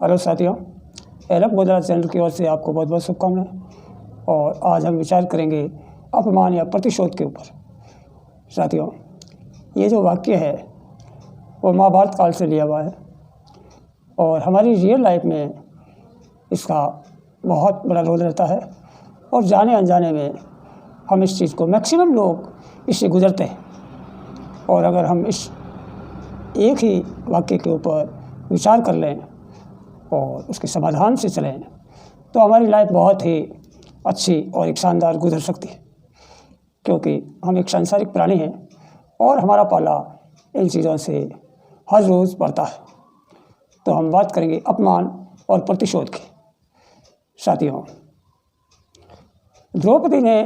Hello साथियों, एलफ Godhra channel की ओर से आपको बहुत बहुत शुभकामनाएं। और आज हम विचार करेंगे अपमान या प्रतिशोध के ऊपर। साथियों, ये जो वाक्य है वो महाभारत काल से लिया हुआ है और हमारी रियल लाइफ में इसका बहुत बड़ा रोल रहता है और जाने अनजाने में हम इस चीज़ को मैक्सिमम लोग इससे गुजरते हैं। और अगर हम इस एक ही वाक्य के ऊपर विचार कर लें और उसके समाधान से चलें तो हमारी लाइफ बहुत ही अच्छी और एक शानदार गुजर सकती है, क्योंकि हम एक सांसारिक प्राणी हैं और हमारा पाला इन चीज़ों से हर रोज़ बढ़ता है। तो हम बात करेंगे अपमान और प्रतिशोध की। साथियों, द्रौपदी ने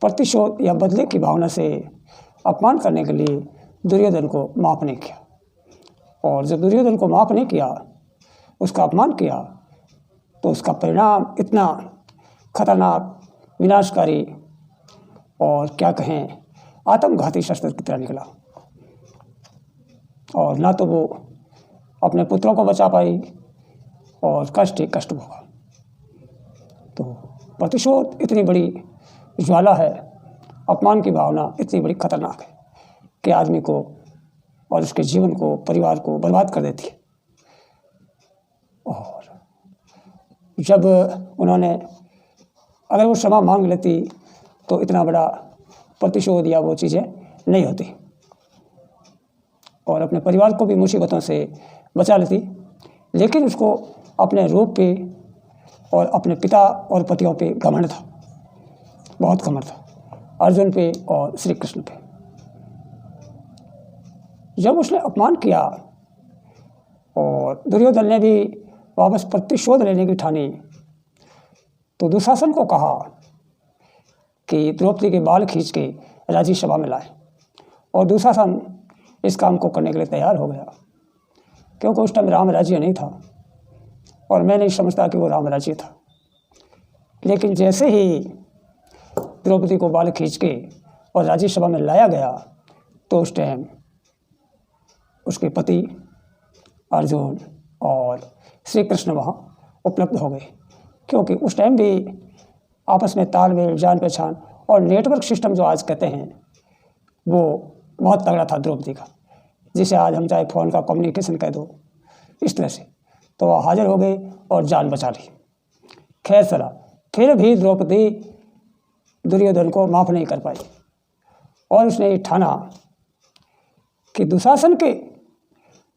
प्रतिशोध या बदले की भावना से अपमान करने के लिए दुर्योधन को माफ़ नहीं किया, और जब दुर्योधन को माफ़ नहीं किया, उसका अपमान किया, तो उसका परिणाम इतना खतरनाक, विनाशकारी और क्या कहें आत्मघाती शस्त्र की तरह निकला। और ना तो वो अपने पुत्रों को बचा पाई और कष्ट ही कष्ट भोगा। तो प्रतिशोध इतनी बड़ी ज्वाला है, अपमान की भावना इतनी बड़ी खतरनाक है कि आदमी को और उसके जीवन को, परिवार को बर्बाद कर देती है। और जब उन्होंने अगर वो क्षमा मांग लेती तो इतना बड़ा प्रतिशोध या वो चीज़ें नहीं होती और अपने परिवार को भी मुसीबतों से बचा लेती। लेकिन उसको अपने रूप पे और अपने पिता और पतियों पे घमंड था, बहुत घमंड था, अर्जुन पे और श्री कृष्ण पे। जब उसने अपमान किया और दुर्योधन ने भी वापस प्रतिशोध लेने की ठानी, तो दुशासन को कहा कि द्रौपदी के बाल खींच के राज्य सभा में लाए। और दुशासन इस काम को करने के लिए तैयार हो गया, क्योंकि उस टाइम राम राज्य नहीं था और मैं नहीं समझता कि वो राम राज्य था। लेकिन जैसे ही द्रौपदी को बाल खींच के और राज्य सभा में लाया गया, तो उस टाइम उसके पति अर्जुन और श्री कृष्ण वहाँ उपलब्ध हो गए, क्योंकि उस टाइम भी आपस में तालमेल, जान पहचान और नेटवर्क सिस्टम जो आज कहते हैं वो बहुत तगड़ा था द्रौपदी का, जिसे आज हम चाहे फ़ोन का कम्युनिकेशन कह दो, इस तरह से। तो वह हाजिर हो गई और जान बचा ली। खैर चला, फिर भी द्रौपदी दुर्योधन को माफ़ नहीं कर पाई और उसने ये ठाना कि दुशासन के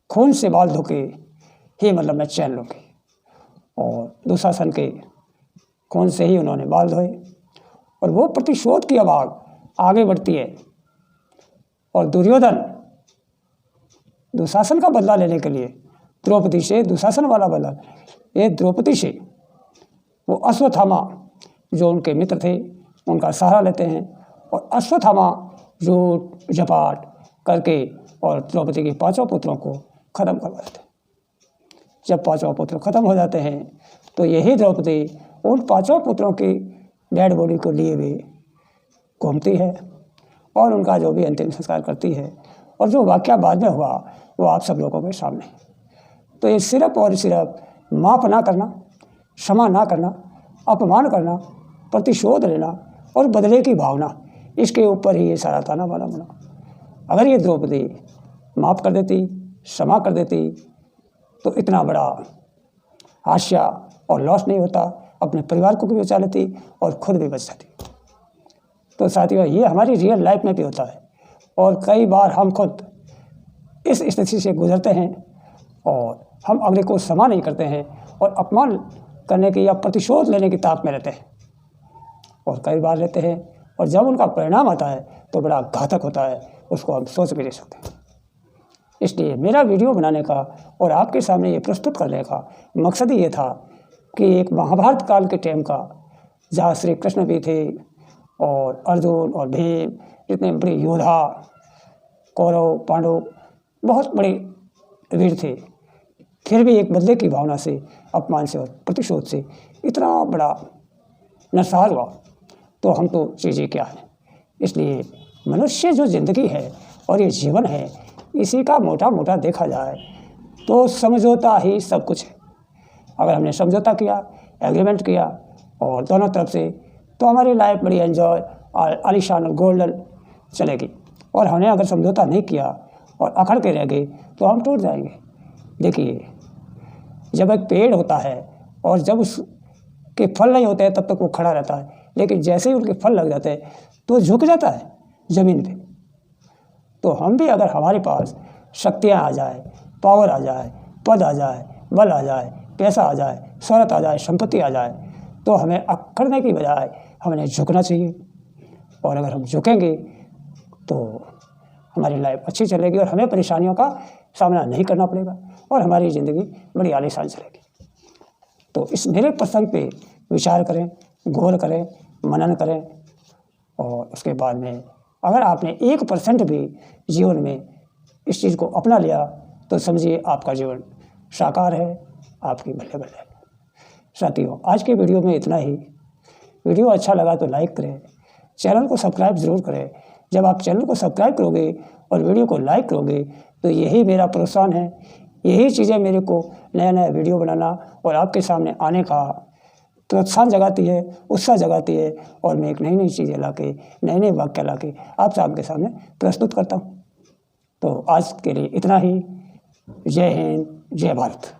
खून से बाल धोके ही मतलब मैं चैन लूँगी। और दुशासन के खून से ही उन्होंने बाल धोए और वो प्रतिशोध की आवाज़ आगे बढ़ती है। और दुर्योधन दुशासन का बदला लेने के लिए द्रौपदी से, दुशासन वाला बदला ये द्रौपदी से, वो अश्वत्थामा जो उनके मित्र थे उनका सहारा लेते हैं और अश्वत्थामा जो जपाट करके और द्रौपदी के 5 पुत्रों को ख़त्म करवा देते हैं। जब 5 पुत्र ख़त्म हो जाते हैं तो यही द्रौपदी उन 5 पुत्रों की डेड बॉडी को लिए हुए घूमती है और उनका जो भी अंतिम संस्कार करती है। और जो वाक़या बाद में हुआ वो आप सब लोगों के सामने। तो ये सिर्फ और सिर्फ माफ़ ना करना, क्षमा ना करना, अपमान करना, प्रतिशोध लेना और बदले की भावना, इसके ऊपर ही ये सारा ताना बाना बना। अगर ये द्रौपदी माफ़ कर देती, क्षमा कर देती, तो इतना बड़ा हादसा और लॉस नहीं होता, अपने परिवार को भी बचा लेती और खुद भी बच जाती। तो साथियों, ये हमारी रियल लाइफ में भी होता है और कई बार हम खुद इस स्थिति से गुजरते हैं और हम अगले को क्षमा नहीं करते हैं और अपमान करने की या प्रतिशोध लेने की ताक में रहते हैं और कई बार रहते हैं। और जब उनका परिणाम आता है तो बड़ा घातक होता है, उसको हम सोच भी नहीं सकते। इसलिए मेरा वीडियो बनाने का और आपके सामने ये प्रस्तुत करने का मकसद ही ये था कि एक महाभारत काल के टाइम का, जहाँ श्री कृष्ण भी थे और अर्जुन और भीम जितने बड़े योद्धा, कौरव पांडव बहुत बड़े वीर थे, फिर भी एक बदले की भावना से, अपमान से और प्रतिशोध से इतना बड़ा नरसंहार हुआ। तो हम तो चीज़ें क्या है। इसलिए मनुष्य जो ज़िंदगी है और ये जीवन है, इसी का मोटा मोटा देखा जाए तो समझौता ही सब कुछ है। अगर हमने समझौता किया, एग्रीमेंट किया और दोनों तरफ से, तो हमारी लाइफ बड़ी एंजॉय और आलीशान और गोल्डन चलेगी। और हमने अगर समझौता नहीं किया और अकड़ के रह गए तो हम टूट जाएंगे। देखिए, जब एक पेड़ होता है और जब उसके फल नहीं होते हैं तब तक वो खड़ा रहता है, लेकिन जैसे ही उनके फल लग जाते हैं तो झुक जाता है ज़मीन पे। तो हम भी अगर हमारे पास शक्तियाँ आ जाए, पावर आ जाए, पद आ जाए, बल आ जाए, पैसा आ जाए, शोहरत आ जाए, संपत्ति आ जाए, तो हमें अकड़ने की बजाय हमें झुकना चाहिए। और अगर हम झुकेंगे तो हमारी लाइफ अच्छी चलेगी और हमें परेशानियों का सामना नहीं करना पड़ेगा और हमारी ज़िंदगी बड़ी आलीशान चलेगी। तो इस मेरे प्रसंग पे विचार करें, गौर करें, मनन करें और उसके बाद में अगर आपने 1% भी जीवन में इस चीज़ को अपना लिया तो समझिए आपका जीवन साकार है, आपकी बल्ले बल्ले। साथियों, आज के वीडियो में इतना ही। वीडियो अच्छा लगा तो लाइक करें, चैनल को सब्सक्राइब ज़रूर करें। जब आप चैनल को सब्सक्राइब करोगे और वीडियो को लाइक करोगे तो यही मेरा प्रोत्साहन है, यही चीज़ें मेरे को नया नया वीडियो बनाना और आपके सामने आने का प्रोत्साहन जगाती है, उत्साह जगाती है और मैं एक नई नई चीज़ें लाके, नए नए वाक्य लाके आप सबके सामने प्रस्तुत करता हूँ। तो आज के लिए इतना ही। जय हिंद, जय भारत।